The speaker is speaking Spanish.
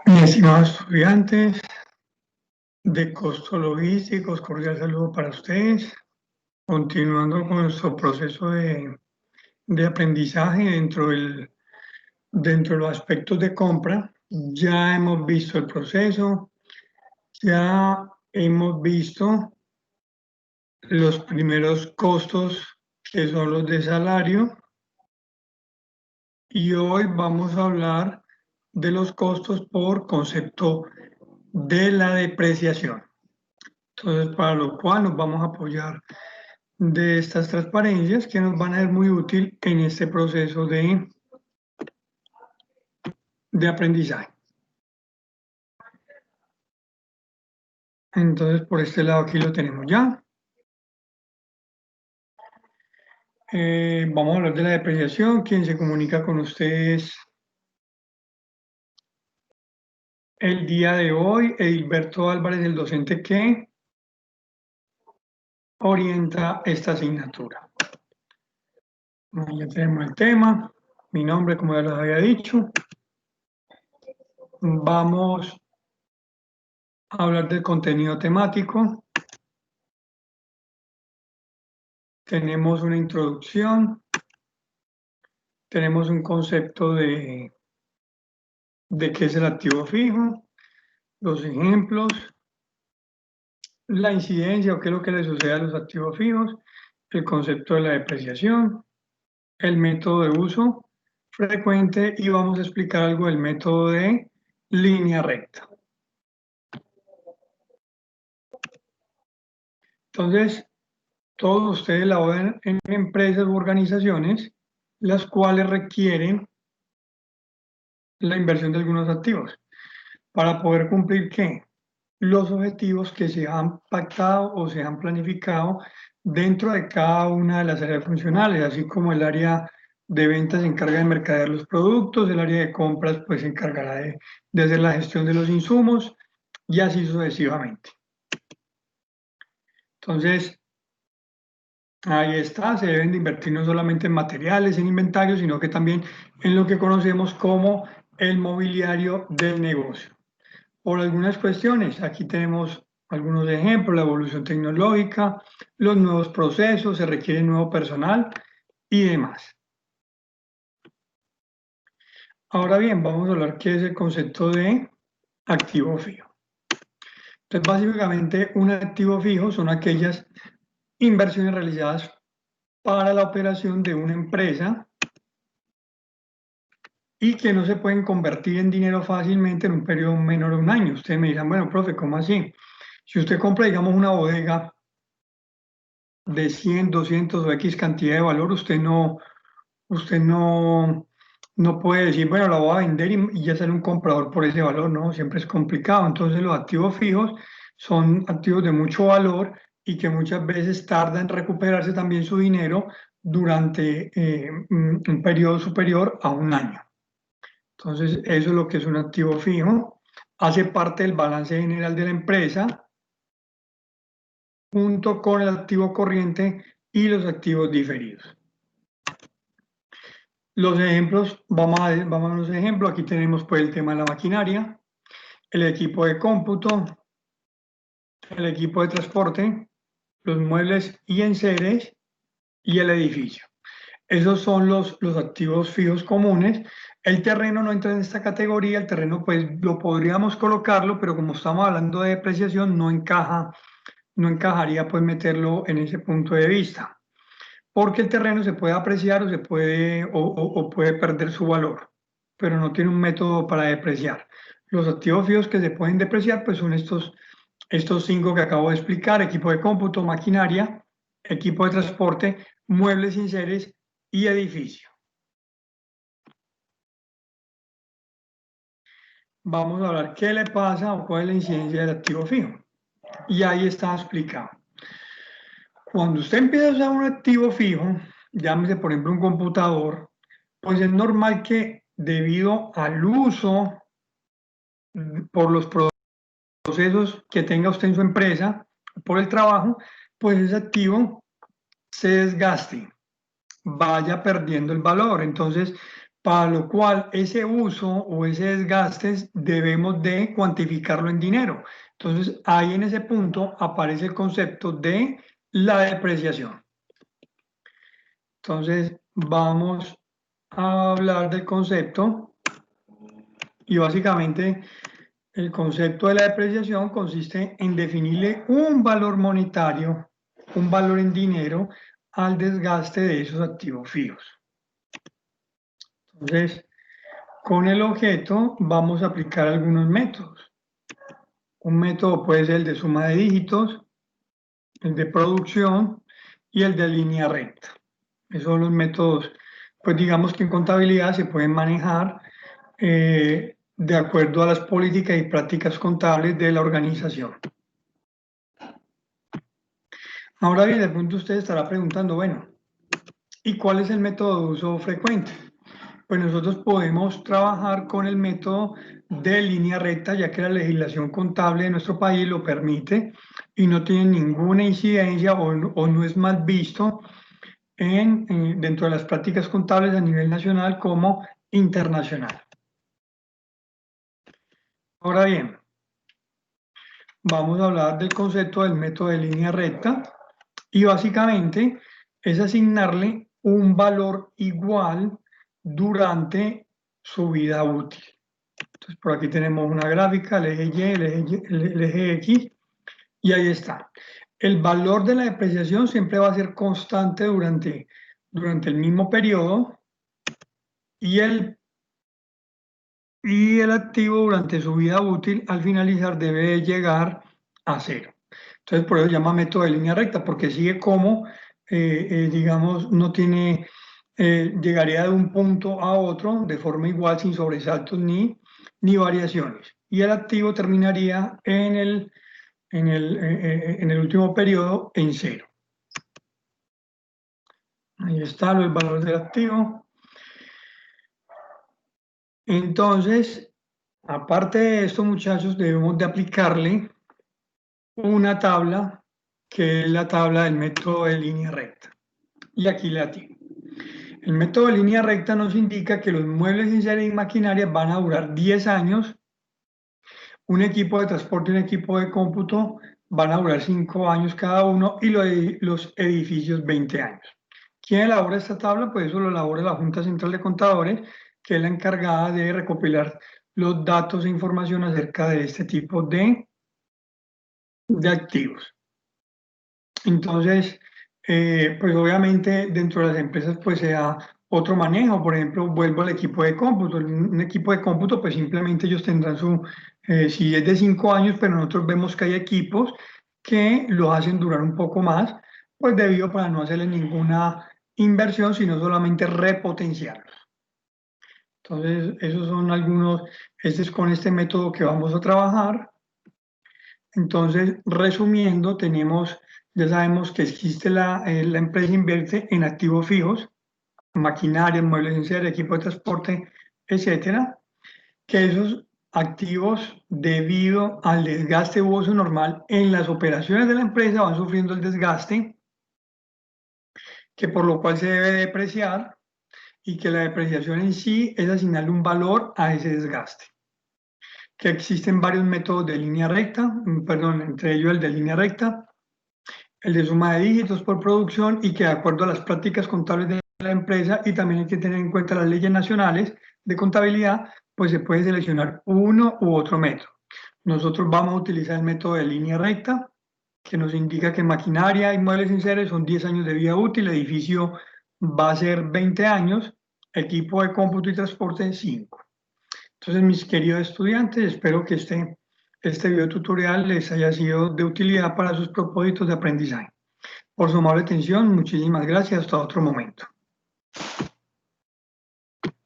Mis estimados estudiantes de costos logísticos, cordial saludo para ustedes. Continuando con nuestro proceso de aprendizaje dentro de los aspectos de compra, ya hemos visto el proceso, ya hemos visto los primeros costos que son los de salario, y hoy vamos a hablar de los costos por concepto de la depreciación. Entonces, para lo cual nos vamos a apoyar de estas transparencias que nos van a ser muy útil en este proceso de aprendizaje. Entonces, por este lado aquí lo tenemos ya. Vamos a hablar de la depreciación. Quien se comunica con ustedes el día de hoy, Edilberto Álvarez, el docente que orienta esta asignatura. Ya tenemos el tema, mi nombre, como ya les había dicho. Vamos a hablar del contenido temático. Tenemos una introducción, tenemos un concepto de qué es el activo fijo, los ejemplos, la incidencia o qué es lo que le sucede a los activos fijos, el concepto de la depreciación, el método de uso frecuente, y vamos a explicar algo del método de línea recta. Entonces, todos ustedes laboran en empresas u organizaciones las cuales requieren la inversión de algunos activos para poder cumplir ¿qué? Los objetivos que se han pactado o se han planificado dentro de cada una de las áreas funcionales, así como el área de ventas se encarga de mercadear los productos, el área de compras pues se encargará de hacer la gestión de los insumos y así sucesivamente. Entonces, ahí está, se deben de invertir no solamente en materiales, en inventarios, sino que también en lo que conocemos como el mobiliario del negocio. Por algunas cuestiones, aquí tenemos algunos ejemplos: la evolución tecnológica, los nuevos procesos, se requiere nuevo personal y demás. Ahora bien, vamos a hablar qué es el concepto de activo fijo. Entonces, básicamente, un activo fijo son aquellas inversiones realizadas para la operación de una empresa y que no se pueden convertir en dinero fácilmente en un periodo menor a un año. Ustedes me dirán, bueno, profe, ¿cómo así? Si usted compra, digamos, una bodega de 100, 200 o X cantidad de valor, usted no puede decir, bueno, la voy a vender y ya sale un comprador por ese valor, ¿no? Siempre es complicado. Entonces, los activos fijos son activos de mucho valor y que muchas veces tarda en recuperarse también su dinero durante un periodo superior a un año. Entonces, eso es lo que es un activo fijo. Hace parte del balance general de la empresa, junto con el activo corriente y los activos diferidos. Los ejemplos, vamos a los ejemplos. Aquí tenemos pues el tema de la maquinaria, el equipo de cómputo, el equipo de transporte, los muebles y enseres y el edificio. Esos son los activos fijos comunes. El terreno no entra en esta categoría. El terreno pues lo podríamos colocarlo, pero como estamos hablando de depreciación, no encajaría pues meterlo en ese punto de vista, porque el terreno se puede apreciar o puede perder su valor, pero no tiene un método para depreciar. Los activos fijos que se pueden depreciar pues son estos 5 que acabo de explicar: equipo de cómputo, maquinaria, equipo de transporte, muebles y enseres y edificio. Vamos a hablar qué le pasa o cuál es la incidencia del activo fijo. Y ahí está explicado. Cuando usted empieza a usar un activo fijo, llámese por ejemplo un computador, pues es normal que debido al uso por los procesos que tenga usted en su empresa, por el trabajo, pues ese activo se desgaste, vaya perdiendo el valor. Entonces, para lo cual ese uso o ese desgaste debemos de cuantificarlo en dinero. Entonces, ahí en ese punto aparece el concepto de la depreciación. Entonces, vamos a hablar del concepto y básicamente el concepto de la depreciación consiste en definirle un valor monetario, un valor en dinero al desgaste de esos activos fijos. Entonces, con el objeto vamos a aplicar algunos métodos. Un método puede ser el de suma de dígitos, el de producción y el de línea recta. Esos son los métodos, pues digamos que en contabilidad se pueden manejar de acuerdo a las políticas y prácticas contables de la organización. Ahora bien, de pronto usted estará preguntando, bueno, ¿y cuál es el método de uso frecuente? Pues nosotros podemos trabajar con el método de línea recta, ya que la legislación contable de nuestro país lo permite y no tiene ninguna incidencia o no es mal visto dentro de las prácticas contables a nivel nacional como internacional. Ahora bien, vamos a hablar del concepto del método de línea recta y básicamente es asignarle un valor igual durante su vida útil. Entonces, por aquí tenemos una gráfica, el eje Y, el eje X, y ahí está. El valor de la depreciación siempre va a ser constante durante el mismo periodo y el activo durante su vida útil al finalizar debe llegar a cero. Entonces, por eso se llama método de línea recta, porque sigue como, digamos, no tiene, llegaría de un punto a otro de forma igual, sin sobresaltos ni variaciones. Y el activo terminaría en el último periodo en cero. Ahí está el valor del activo. Entonces, aparte de esto, muchachos, debemos de aplicarle una tabla que es la tabla del método de línea recta. Y aquí la tengo. El método de línea recta nos indica que los muebles en serie y maquinaria van a durar 10 años, un equipo de transporte y un equipo de cómputo van a durar 5 años cada uno y los edificios 20 años. ¿Quién elabora esta tabla? Pues eso lo elabora la Junta Central de Contadores, que es la encargada de recopilar los datos e información acerca de este tipo de activos. Entonces, pues obviamente dentro de las empresas pues se da otro manejo. Por ejemplo, vuelvo al equipo de cómputo. Un equipo de cómputo pues simplemente ellos tendrán si es de 5 años, pero nosotros vemos que hay equipos que lo hacen durar un poco más, pues debido para no hacerle ninguna inversión, sino solamente repotenciarlos. Entonces, esos son algunos, este es con este método que vamos a trabajar. Entonces, resumiendo, ya sabemos que existe la empresa invierte en activos fijos, maquinaria, muebles en serie, equipo de transporte, etcétera, que esos activos, debido al desgaste u uso normal en las operaciones de la empresa, van sufriendo el desgaste, que por lo cual se debe depreciar y que la depreciación en sí es asignarle un valor a ese desgaste. Que existen varios métodos de línea recta, perdón, entre ellos el de línea recta, el de suma de dígitos por producción y que de acuerdo a las prácticas contables de la empresa y también hay que tener en cuenta las leyes nacionales de contabilidad, pues se puede seleccionar uno u otro método. Nosotros vamos a utilizar el método de línea recta, que nos indica que maquinaria y muebles en serie son 10 años de vida útil, edificio va a ser 20 años, equipo de cómputo y transporte 5. Entonces, mis queridos estudiantes, espero que este video tutorial les haya sido de utilidad para sus propósitos de aprendizaje. Por su amable atención, muchísimas gracias. Hasta otro momento.